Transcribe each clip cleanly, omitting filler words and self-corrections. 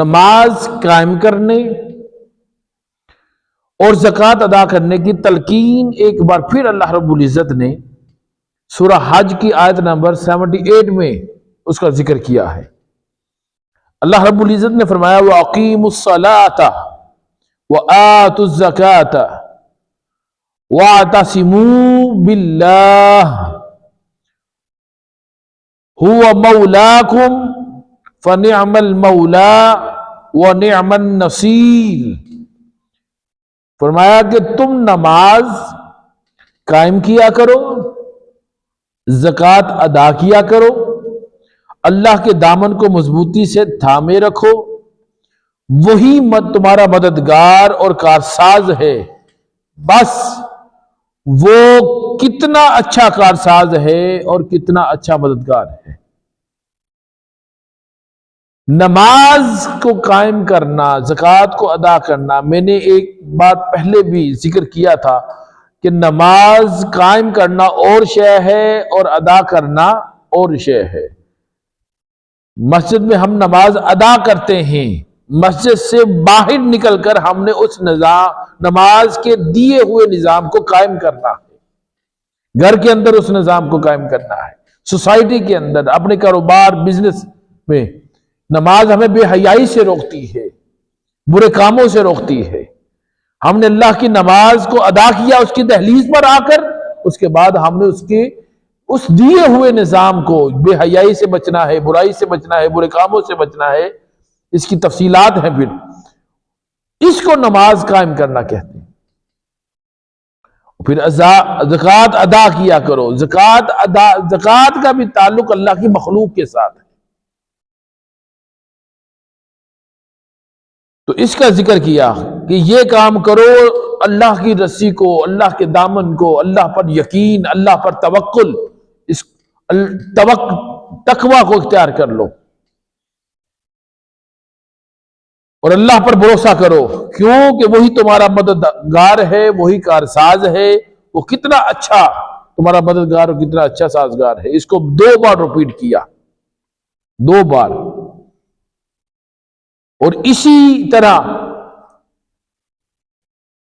نماز قائم کرنے اور زکوٰۃ ادا کرنے کی تلقین ایک بار پھر اللہ رب العزت نے سورہ حج کی آیت نمبر 78 میں اس کا ذکر کیا ہے۔ اللہ رب العزت نے فرمایا وَأَقِيمُوا الصَّلَاةَ وَآتُوا الزَّكَاةَ وَاعْتَصِمُوا بِاللَّهِ هُوَ مَوْلَاكُمْ فَنِعْمَ الْمَوْلَى وَنِعْمَ النَّصِيرُ۔ فرمایا کہ تم نماز قائم کیا کرو، زکوٰۃ ادا کیا کرو، اللہ کے دامن کو مضبوطی سے تھامے رکھو، وہی تمہارا مددگار اور کارساز ہے۔ بس وہ کتنا اچھا کارساز ہے اور کتنا اچھا مددگار ہے۔ نماز کو قائم کرنا، زکوٰۃ کو ادا کرنا، میں نے ایک بات پہلے بھی ذکر کیا تھا کہ نماز قائم کرنا اور شے ہے اور ادا کرنا اور شے ہے۔ مسجد میں ہم نماز ادا کرتے ہیں، مسجد سے باہر نکل کر ہم نے اس نماز کے دیے ہوئے نظام کو قائم کرنا ہے، گھر کے اندر اس نظام کو قائم کرنا ہے، سوسائٹی کے اندر، اپنے کاروبار بزنس میں۔ نماز ہمیں بے حیائی سے روکتی ہے، برے کاموں سے روکتی ہے۔ ہم نے اللہ کی نماز کو ادا کیا اس کی دہلیز پر آ کر، اس کے بعد ہم نے اس دیے ہوئے نظام کو، بے حیائی سے بچنا ہے، برائی سے بچنا ہے، برے کاموں سے بچنا ہے، اس کی تفصیلات ہیں، پھر اس کو نماز قائم کرنا کہتے ہیں۔ پھر زکوٰۃ ادا کیا کرو۔ زکوٰۃ کا بھی تعلق اللہ کی مخلوق کے ساتھ ہے، تو اس کا ذکر کیا کہ یہ کام کرو، اللہ کی رسی کو، اللہ کے دامن کو، اللہ پر یقین، اللہ پر توکل، اس تقوی کو اختیار کر لو اور اللہ پر بھروسہ کرو، کیونکہ وہی تمہارا مددگار ہے، وہی کارساز ہے، وہ کتنا اچھا تمہارا مددگار اور کتنا اچھا سازگار ہے۔ اس کو 2 بار ریپیٹ کیا، 2 بار۔ اور اسی طرح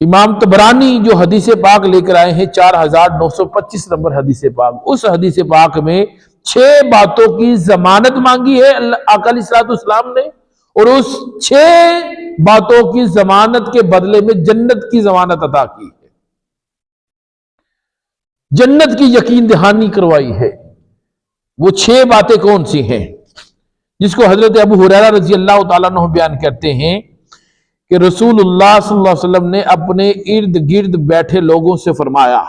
امام طبرانی جو حدیث پاک لے کر آئے ہیں 4925 نمبر حدیث پاک، اس حدیث پاک میں 6 باتوں کی ضمانت مانگی ہے آقا علیہ الصلوۃ والسلام نے، اور اس 6 باتوں کی ضمانت کے بدلے میں جنت کی ضمانت عطا کی ہے، جنت کی یقین دہانی کروائی ہے۔ وہ 6 باتیں کون سی ہیں، جس کو حضرت ابو ہریرہ رضی اللہ تعالیٰ عنہ بیان کرتے ہیں کہ رسول اللہ صلی اللہ علیہ وسلم نے اپنے ارد گرد بیٹھے لوگوں سے فرمایا،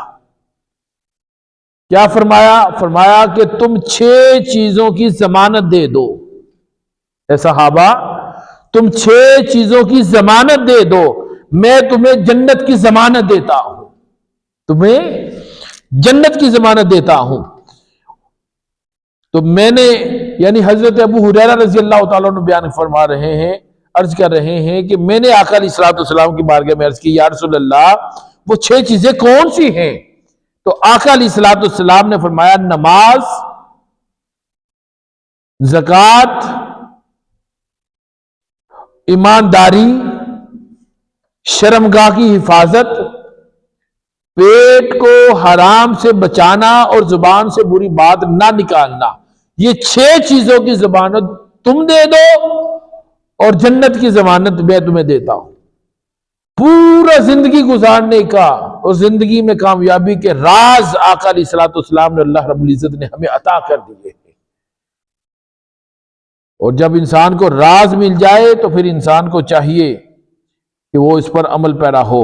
کیا فرمایا؟ فرمایا کہ تم 6 چیزوں کی ضمانت دے دو، اے صحابہ تم 6 چیزوں کی ضمانت دے دو، میں تمہیں جنت کی ضمانت دیتا ہوں، تمہیں جنت کی ضمانت دیتا ہوں۔ تو میں نے، یعنی حضرت ابو ہریرہ رضی اللہ تعالیٰ عنہ بیان فرما رہے ہیں، عرض کر رہے ہیں کہ میں نے آقا علیہ الصلوۃ والسلام کی بارگاہ میں عرض کی، یا رسول اللہ وہ 6 چیزیں کون سی ہیں؟ تو آقا علیہ الصلوۃ والسلام نے فرمایا، نماز، زکوٰۃ، ایمانداری، شرمگاہ کی حفاظت، پیٹ کو حرام سے بچانا اور زبان سے بری بات نہ نکالنا۔ یہ 6 چیزوں کی ضمانت تم دے دو اور جنت کی ضمانت میں تمہیں دیتا ہوں۔ پورا زندگی گزارنے کا اور زندگی میں کامیابی کے راز آقا علیہ الصلوۃ والسلام نے، اللہ رب العزت نے ہمیں عطا کر دیے ہیں۔ اور جب انسان کو راز مل جائے تو پھر انسان کو چاہیے کہ وہ اس پر عمل پیرا ہو۔